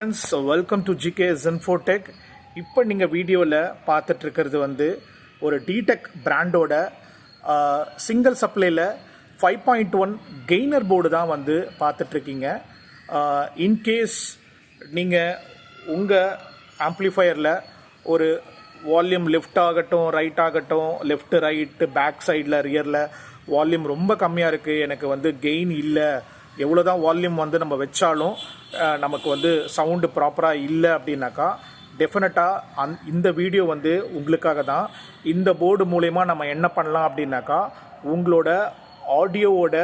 Friends, welcome to GK ஜென்ஃபோடெக். இப்போ நீங்கள் வீடியோவில் பார்த்துட்ருக்கிறது ஒரு டிடெக் பிராண்டோட சிங்கிள் சப்ளையில் 5.1 கெய்னர் போர்டு தான் பார்த்துட்ருக்கீங்க. இன்கேஸ் நீங்கள் உங்கள் ஆம்ப்ளிஃபையரில் ஒரு வால்யூம் லெஃப்ட் ஆகட்டும், ரைட் ஆகட்டும், லெஃப்ட் ரைட்டு, பேக் சைடில், ரியரில் வால்யூம் ரொம்ப கம்மியாக இருக்குது, எனக்கு கெயின் இல்லை, எவ்வளோ தான் வால்யூம் நம்ம வச்சாலும் நமக்கு சவுண்டு ப்ராப்பராக இல்லை அப்படின்னாக்கா டெஃபினட்டாக இந்த வீடியோ உங்களுக்காக தான். இந்த போர்டு மூலயமா நம்ம என்ன பண்ணலாம் அப்படின்னாக்கா உங்களோட ஆடியோவோட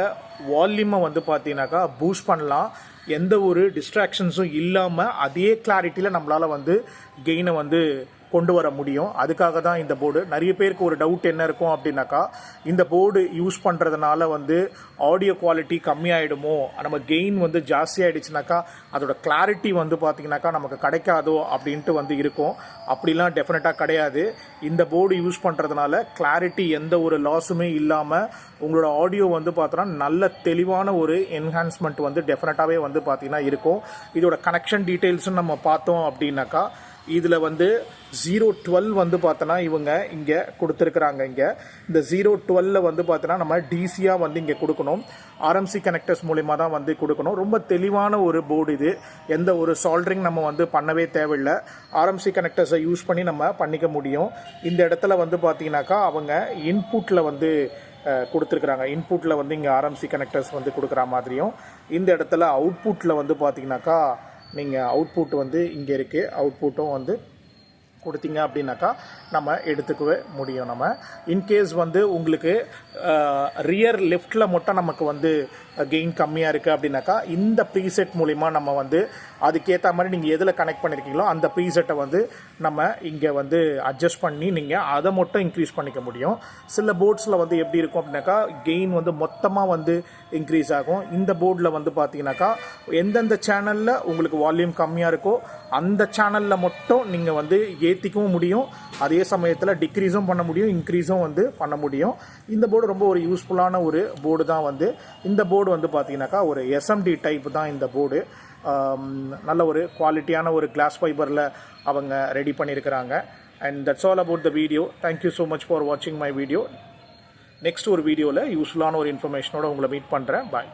வால்யூமை பார்த்தீங்கன்னாக்கா பூஸ்ட் பண்ணலாம். எந்த ஒரு டிஸ்ட்ராக்ஷன்ஸும் இல்லாமல் அதே கிளாரிட்டியில் நம்மளால் கெயினை கொண்டு வர முடியும். அதுக்காக தான் இந்த போர்டு. நிறைய பேருக்கு ஒரு டவுட் என்ன இருக்கும் அப்படின்னாக்கா, இந்த போர்டு யூஸ் பண்ணுறதுனால ஆடியோ குவாலிட்டி கம்மியாயிடுமோ, நம்ம கெயின் ஜாஸ்தி ஆகிடுச்சுனாக்கா அதோட கிளாரிட்டி பார்த்திங்கனாக்கா நமக்கு கிடைக்காதோ அப்படின்ட்டு இருக்கும். அப்படிலாம் டெஃபினட்டாக கிடையாது. இந்த போர்டு யூஸ் பண்ணுறதுனால கிளாரிட்டி எந்த ஒரு லாஸுமே இல்லாமல் உங்களோட ஆடியோ பார்த்தோன்னா நல்ல தெளிவான ஒரு என்ஹான்ஸ்மெண்ட் டெஃபினட்டாகவே பார்த்தீங்கன்னா இருக்கும். இதோட கனெக்ஷன் டீட்டெயில்ஸும் நம்ம பார்த்தோம் அப்படின்னாக்கா இதில் 012 பார்த்தோன்னா இவங்க இங்கே கொடுத்துருக்குறாங்க. இங்கே இந்த 012 பார்த்தோன்னா நம்ம டிசியாக இங்கே கொடுக்கணும். ஆர்எம்சி கனெக்டர்ஸ் மூலிமா தான் கொடுக்கணும். ரொம்ப தெளிவான ஒரு போர்டு இது. எந்த ஒரு சால்ட்ரிங் நம்ம பண்ணவே தேவையில்லை. ஆர்எம்சி கனெக்டர்ஸை யூஸ் பண்ணி நம்ம பண்ணிக்க முடியும். இந்த இடத்துல பார்த்தீங்கன்னாக்கா அவங்க இன்புட்டில் கொடுத்துருக்குறாங்க. இன்புட்டில் இங்கே ஆர்எம்சி கனெக்டர்ஸ் கொடுக்குற மாதிரியும், இந்த இடத்துல அவுட்புட்டில் பார்த்தீங்கன்னாக்கா நீங்கள் அவுட்புட் இங்கே இருக்குது. அவுட்புட்டும் கொடுத்தீங்க அப்படின்னாக்கா நம்ம எடுத்துக்கவே முடியும். நம்ம இன்கேஸ் உங்களுக்கு ரியர் லெஃப்டில் மட்டும் நமக்கு கெயின் கம்மியாக இருக்குது அப்படின்னாக்கா இந்த ப்ரீசெட் மூலிமா நம்ம அதுக்கேற்ற மாதிரி நீங்கள் எதில் கனெக்ட் பண்ணியிருக்கீங்களோ அந்த ப்ரீசெட்டை நம்ம இங்கே அட்ஜஸ்ட் பண்ணி நீங்கள் அதை மட்டும் இன்க்ரீஸ் பண்ணிக்க முடியும். சில போர்ட்ஸில் எப்படி இருக்கும் அப்படின்னாக்கா கெயின் மொத்தமாக இன்க்ரீஸ் ஆகும். இந்த போர்டில் பார்த்தீங்கன்னாக்கா எந்தெந்த சேனலில் உங்களுக்கு வால்யூம் கம்மியாக இருக்கோ அந்த சேனலில் மட்டும் நீங்கள் ஏற்றிக்கவும் முடியும். அதே சமயத்தில் டிக்ரீஸும் பண்ண முடியும், இன்க்ரீஸும் பண்ண முடியும். இந்த போர்டு ரொம்ப ஒரு யூஸ்ஃபுல்லான ஒரு போர்டு தான். இந்த போர்டு பார்த்தீங்கன்னாக்கா ஒரு எஸ்எம்டி டைப் தான் இந்த போர்டு. நல்ல ஒரு குவாலிட்டியான ஒரு கிளாஸ் ஃபைபரில் அவங்க ரெடி பண்ணியிருக்கிறாங்க. And that's all about the video. Thank you so much for வாட்சிங் மை வீடியோ. நெக்ஸ்ட் ஒரு வீடியோவில் யூஸ்ஃபுல்லான ஒரு இன்ஃபர்மேஷனோட உங்களை மீட் பண்ணுறேன். பாய்.